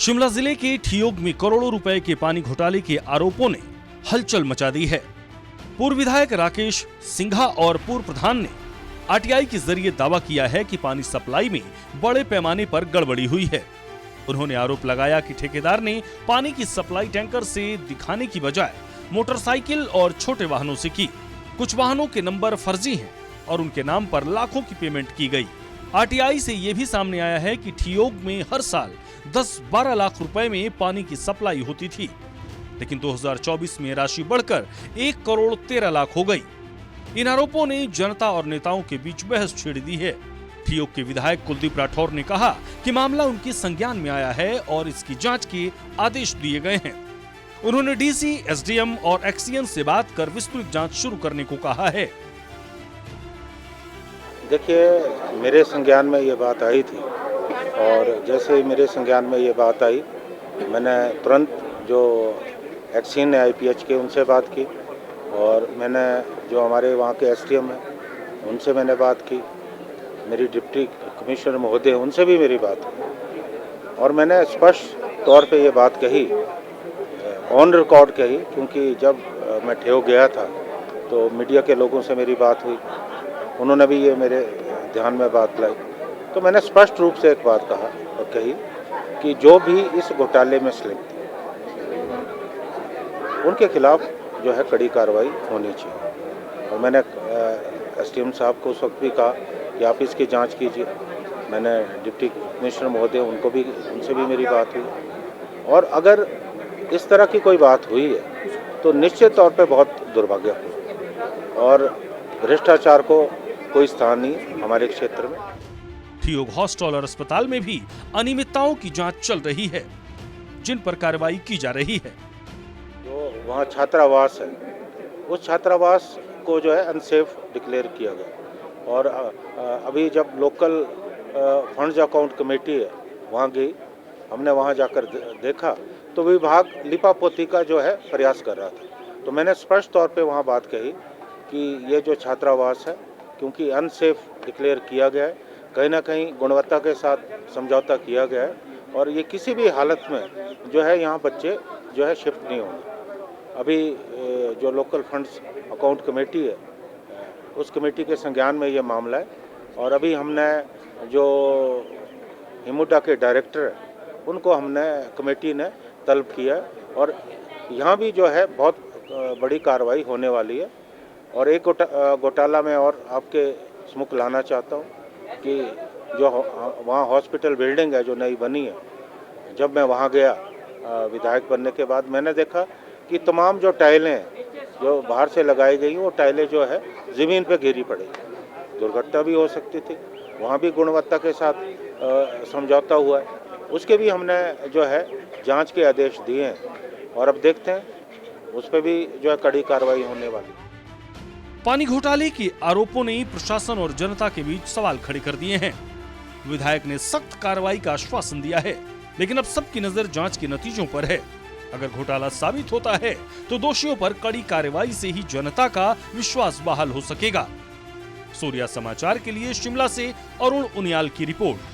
शिमला जिले के ठियोग में करोड़ों रुपए के पानी घोटाले के आरोपों ने हलचल मचा दी है। पूर्व विधायक राकेश सिंघा और पूर्व प्रधान ने आरटीआई के जरिए दावा किया है कि पानी सप्लाई में बड़े पैमाने पर गड़बड़ी हुई है। उन्होंने आरोप लगाया कि ठेकेदार ने पानी की सप्लाई टैंकर से दिखाने की बजाय मोटरसाइकिल और छोटे वाहनों से की। कुछ वाहनों के नंबर फर्जी हैं और उनके नाम पर लाखों की पेमेंट की गई। आरटीआई से यह भी सामने आया है कि ठियोग में हर साल 10-12 लाख रुपए में पानी की सप्लाई होती थी, लेकिन 2024 में राशि बढ़कर 1 करोड़ 13 लाख हो गई। इन आरोपों ने जनता और नेताओं के बीच बहस छेड़ दी है। ठियोग के विधायक कुलदीप राठौर ने कहा कि मामला उनके संज्ञान में आया है और इसकी जांच के आदेश दिए गए हैं। उन्होंने डीसी, एसडीएम और एक्सीएन से बात कर विस्तृत जांच शुरू करने को कहा है। देखिए, मेरे संज्ञान में ये बात आई थी और जैसे ही मेरे संज्ञान में ये बात आई, मैंने तुरंत जो एक्सीएन आईपीएच के उनसे बात की और मैंने जो हमारे वहाँ के एसडीएम हैं उनसे मैंने बात की, मेरी डिप्टी कमिश्नर महोदय उनसे भी मेरी बात की और मैंने स्पष्ट तौर पे ये बात कही, ऑन रिकॉर्ड कही, क्योंकि जब मैं ठियोग गया था तो मीडिया के लोगों से मेरी बात हुई, उन्होंने भी ये मेरे ध्यान में बात लाई। तो मैंने स्पष्ट रूप से एक बात कहा और कही कि जो भी इस घोटाले में संलिप्त उनके खिलाफ जो है कड़ी कार्रवाई होनी चाहिए। और मैंने एसडीएम साहब को उस वक्त भी कहा कि आप इसकी जांच कीजिए। मैंने डिप्टी कमिश्नर महोदय उनसे भी मेरी बात हुई और अगर इस तरह की कोई बात हुई है तो निश्चित तौर पे बहुत दुर्भाग्यपूर्ण और भ्रष्टाचार को कोई स्थान नहीं हमारे क्षेत्र में। ठियोग हॉस्टल और अस्पताल में भी अनियमितताओं की जांच चल रही है, जिन पर कार्रवाई की जा रही है। जो वहाँ छात्रावास है, उस छात्रावास को जो है अनसेफ डिक्लेयर किया गया और अभी जब लोकल फंड्स अकाउंट कमेटी है वहाँ गई, हमने वहाँ जाकर देखा तो विभाग लिपापोती का जो है प्रयास कर रहा था। तो मैंने स्पष्ट तौर पे वहाँ बात कही कि ये जो छात्रावास है, क्योंकि अनसेफ डिक्लेयर किया गया है, कहीं ना कहीं गुणवत्ता के साथ समझौता किया गया है और ये किसी भी हालत में जो है यहाँ बच्चे जो है शिफ्ट नहीं होंगे। अभी जो लोकल फंड्स अकाउंट कमेटी है, उस कमेटी के संज्ञान में ये मामला है और अभी हमने जो हिमुडा के डायरेक्टर है उनको हमने कमेटी ने तलब किया और यहाँ भी जो है बहुत बड़ी कार्रवाई होने वाली है। और एक घोटाला में और आपके सम्मुख लाना चाहता हूँ कि जो वहाँ हॉस्पिटल बिल्डिंग है जो नई बनी है, जब मैं वहाँ गया विधायक बनने के बाद, मैंने देखा कि तमाम जो टाइलें हैं जो बाहर से लगाई गई वो टाइलें जो है ज़मीन पे गिरी पड़ी, दुर्घटना भी हो सकती थी। वहाँ भी गुणवत्ता के साथ समझौता हुआ है, उसके भी हमने जो है जांच के आदेश दिए हैं और अब देखते हैं उस पर भी जो है कड़ी कार्रवाई होने वाली है। पानी घोटाले के आरोपों ने प्रशासन और जनता के बीच सवाल खड़े कर दिए हैं। विधायक ने सख्त कार्रवाई का आश्वासन दिया है, लेकिन अब सबकी नजर जांच के नतीजों पर है। अगर घोटाला साबित होता है तो दोषियों पर कड़ी कार्रवाई से ही जनता का विश्वास बहाल हो सकेगा। सूर्या समाचार के लिए शिमला से अरुण उनियाल की रिपोर्ट।